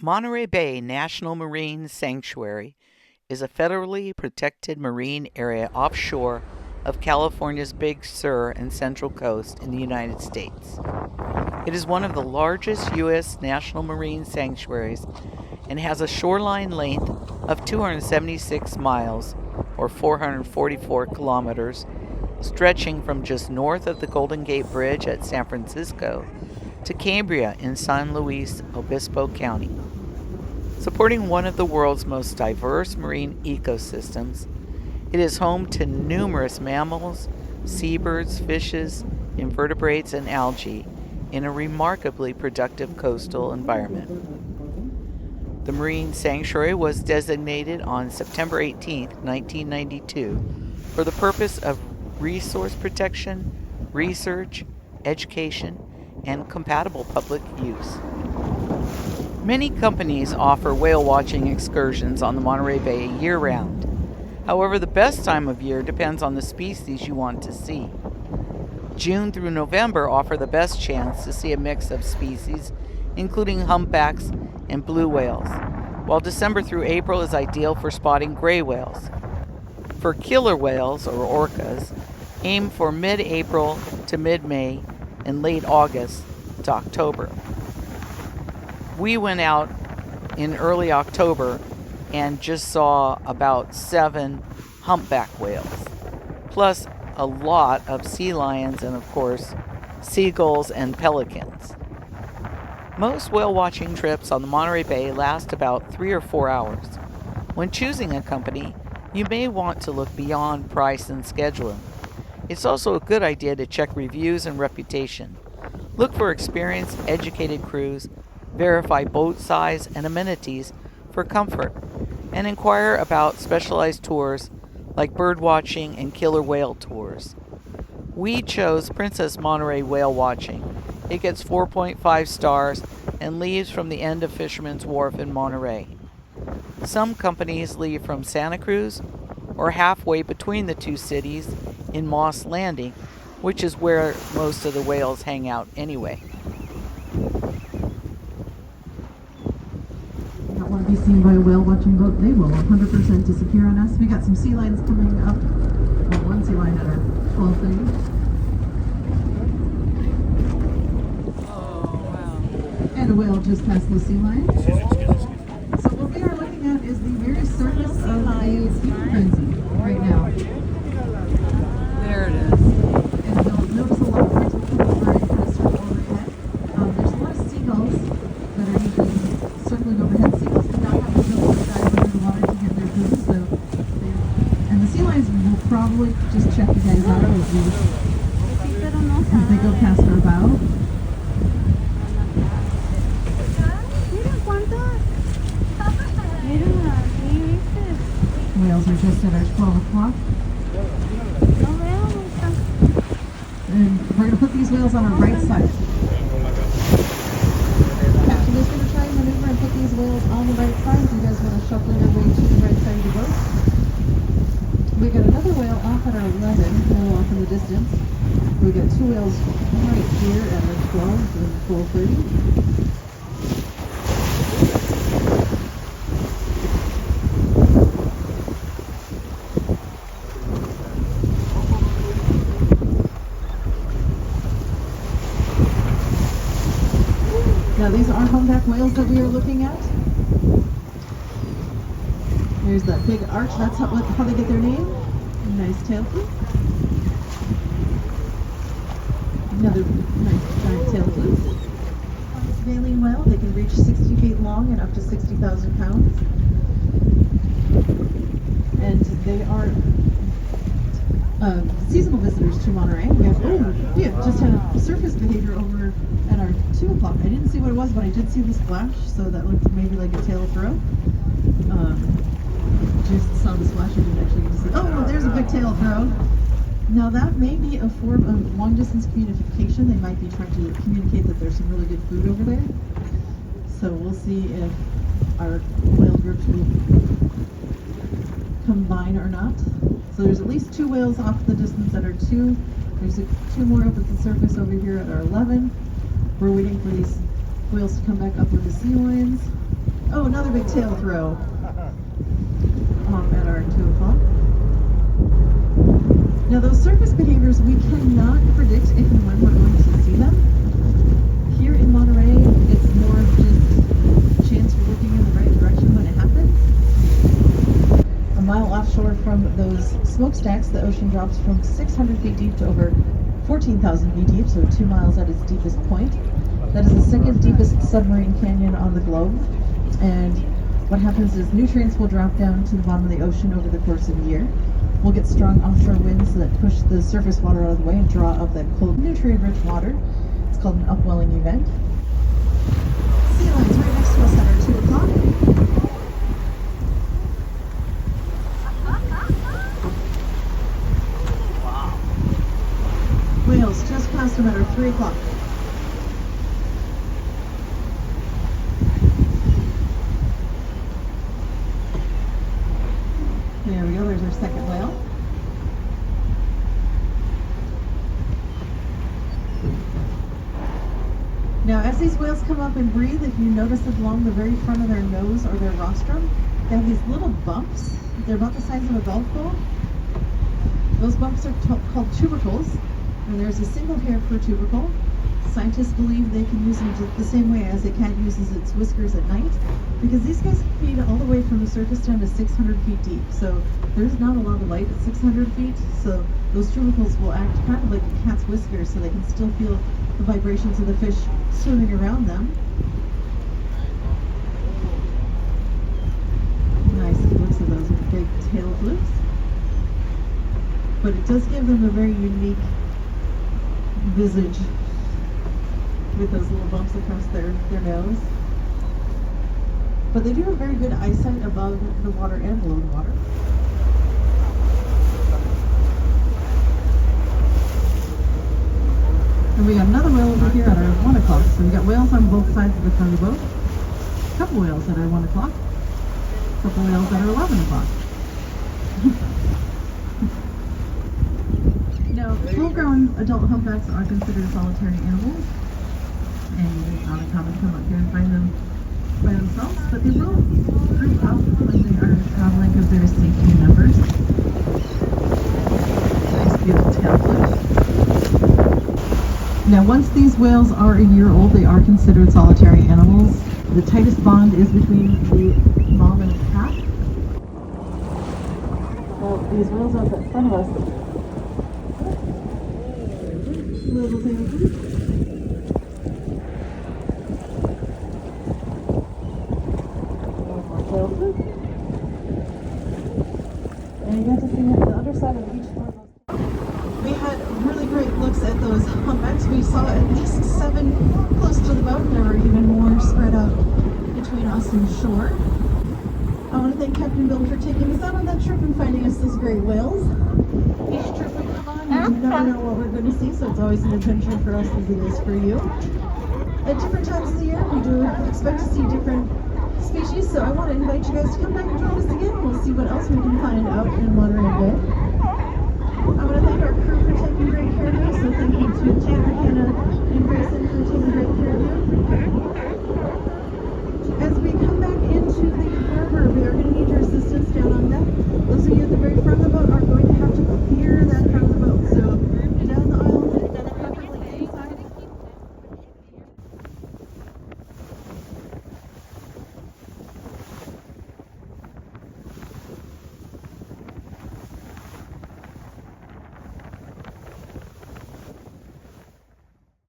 Monterey Bay National Marine Sanctuary is a federally protected marine area offshore of California's Big Sur and Central Coast in the United States. It is one of the largest U.S. national marine sanctuaries and has a shoreline length of 276 miles or 444 kilometers, stretching from just north of the Golden Gate Bridge at San Francisco to Cambria in San Luis Obispo County. Supporting one of the world's most diverse marine ecosystems, it is home to numerous mammals, seabirds, fishes, invertebrates, and algae in a remarkably productive coastal environment. The Marine Sanctuary was designated on September 18, 1992, for the purpose of resource protection, research, education, and compatible public use. Many companies offer whale watching excursions on the Monterey Bay year-round. However, the best time of year depends on the species you want to see. June through November offer the best chance to see a mix of species, including humpbacks and blue whales, while December through April is ideal for spotting gray whales. For killer whales, or orcas, aim for mid-April to mid-May and late August to October. We went out in early October and just saw about 7 humpback whales, plus a lot of sea lions and, of course, seagulls and pelicans. Most whale watching trips on the Monterey Bay last about 3 or 4 hours. When choosing a company, you may want to look beyond price and scheduling. It's also a good idea to check reviews and reputation. Look for experienced, educated crews, verify boat size and amenities for comfort, and inquire about specialized tours like bird watching and killer whale tours. We chose Princess Monterey Whale Watching. It gets 4.5 stars and leaves from the end of Fisherman's Wharf in Monterey. Some companies leave from Santa Cruz or halfway between the two cities in Moss Landing, which is where most of the whales hang out anyway. Don't want to be seen by a whale watching boat. They will 100% disappear on us. We got some sea lions coming up. Well, one sea lion at our 12:30. Oh, wow. And a whale just past the sea lion. So what we are looking at is the very surface of a sea frenzy right now. There it is. And you'll notice a lot of fish will come over and kind of circle overhead. There's a lot of seagulls that are usually circling overhead. Seagulls do not have the ability to dive under the water to get their food, and the sea lions will probably just check you guys out as they go past our bow. Whales are just at our 12 o'clock. And we're going to put these whales on our right side. Captain is going to try and maneuver and put these whales on the right side. You guys want to shuffle your way to the right side of the boat. We got another whale off at our 11, a little off in the distance. We got 2 whales right here at our 12 and 12:30. Now these are humpback whales that we are looking at. There's that big arch, that's how they get their name. Nice tail flip. Another nice giant tail flip. Baleen whale, they can reach 60 feet long and up to 60,000 pounds. And they are seasonal visitors to Monterey. We have just had a surface behavior over at our 2 o'clock. I didn't see what it was, but I did see the splash, so that looked maybe like a tail throw. Just saw the splash, I didn't actually get to see. Oh, there's a big tail throw. Now that may be a form of long distance communication. They might be trying to communicate that there's some really good food over there. So we'll see if our whale groups will combine or not. So there's at least 2 whales off the distance at our 2. There's 2 more up at the surface over here at our 11. We're waiting for these whales to come back up with the sea lions. really big tail throw at our 2 o'clock. Now those surface behaviors, we cannot predict if and when we're going to see them. Here in Monterey, it's more of just chance you're looking in the right direction when it happens. A mile offshore from those smokestacks, the ocean drops from 600 feet deep to over 14,000 feet deep, so 2 miles at its deepest point. That is the second deepest submarine canyon on the globe. And what happens is nutrients will drop down to the bottom of the ocean over the course of a year. We'll get strong offshore winds that push the surface water out of the way and draw up that cold, nutrient-rich water. It's called an upwelling event. Sea lions right next to us at our 2 o'clock. Whales just past them at our 3 o'clock. There we go, there's our second whale. Now, as these whales come up and breathe, if you notice it along the very front of their nose or their rostrum, they have these little bumps. They're about the size of a golf ball. Those bumps are called tubercles, and there's a single hair per tubercle. Scientists believe they can use them the same way as a cat uses its whiskers at night, because these guys can feed all the way from the surface down to 600 feet deep. So there's not a lot of light at 600 feet, so those tubercles will act kind of like a cat's whiskers, so they can still feel the vibrations of the fish swimming around them. Nice looks of those big tail flips. But it does give them a very unique visage with those little bumps across their nose. But they do have very good eyesight above the water and below the water. And we got another whale over here at our 1 o'clock. So we got whales on both sides of the front of the boat. A couple whales at our 1 o'clock. A couple whales at our 11 o'clock. Now, full-grown adult humpbacks are considered solitary animals, and it's not uncommon to come up here and find them by themselves, but they will group up when they are traveling because there is safety in numbers. Nice, beautiful tail flips. Now, once these whales are a year old, they are considered solitary animals. The tightest bond is between the mom and the calf. Well, these whales out in front of us. Little tail flip. More tail flip. And you got to see the other side of each one of those. We had really great looks at those humpbacks. We saw at least 7 close to the boat. There were even more spread out between us and shore. I want to thank Captain Bill for taking us out on that trip and finding us those great whales. Each trip we come on, you never know what we're going to see, so it's always an adventure for us as it is for you. At different times of the year, we do expect to see different species, so I want to invite you guys to come back and join us again. We'll see what else we can find out in Monterey Bay. I want to thank our crew for taking great care of you, so thank you to Tanner, Hannah, and Grayson for taking great care of you. As we come back into the harbor, we are going to need your assistance down on deck. Those of you at the very front